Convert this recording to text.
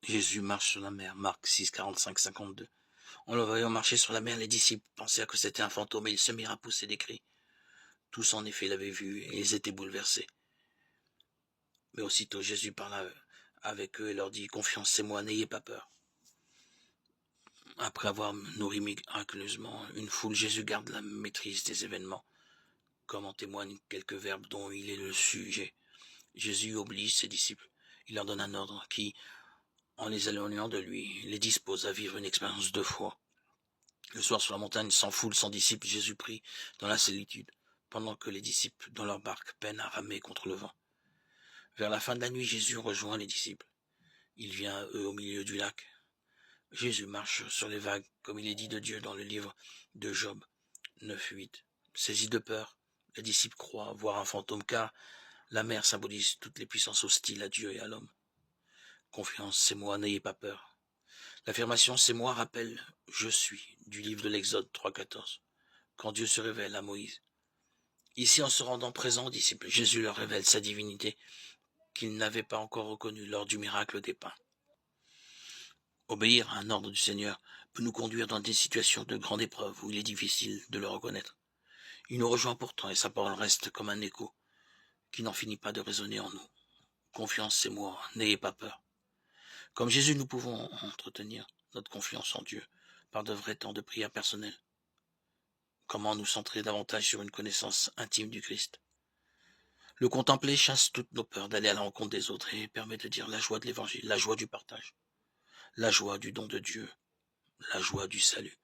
Jésus marche sur la mer, Marc 6, 45, 52. En le voyant marcher sur la mer, les disciples pensèrent que c'était un fantôme et ils se mirent à pousser des cris. Tous en effet l'avaient vu et ils étaient bouleversés. Mais aussitôt Jésus parla avec eux et leur dit « Confiance, c'est moi, n'ayez pas peur ». Après avoir nourri miraculeusement une foule, Jésus garde la maîtrise des événements, comme en témoignent quelques verbes dont il est le sujet. Jésus oblige ses disciples. Il leur donne un ordre qui, en les éloignant de lui, les dispose à vivre une expérience de foi. Le soir sur la montagne, sans foule, sans disciples, Jésus prie dans la solitude, pendant que les disciples, dans leur barque, peinent à ramer contre le vent. Vers la fin de la nuit, Jésus rejoint les disciples. Il vient à eux au milieu du lac. Jésus marche sur les vagues, comme il est dit de Dieu dans le livre de Job 9:8. Saisis de peur, les disciples croient voir un fantôme, car la mer symbolise toutes les puissances hostiles à Dieu et à l'homme. Confiance, c'est moi, n'ayez pas peur. L'affirmation c'est moi rappelle je suis du livre de l'Exode 3:14, quand Dieu se révèle à Moïse. Ici, en se rendant présent aux disciples, Jésus leur révèle sa divinité qu'ils n'avaient pas encore reconnue lors du miracle des pains. Obéir à un ordre du Seigneur peut nous conduire dans des situations de grande épreuve où il est difficile de le reconnaître. Il nous rejoint pourtant et sa parole reste comme un écho qui n'en finit pas de résonner en nous. Confiance, c'est moi, n'ayez pas peur. Comme Jésus, nous pouvons entretenir notre confiance en Dieu par de vrais temps de prière personnelle. Comment nous centrer davantage sur une connaissance intime du Christ? Le contempler chasse toutes nos peurs d'aller à la rencontre des autres et permet de dire la joie de l'évangile, la joie du partage, la joie du don de Dieu, la joie du salut.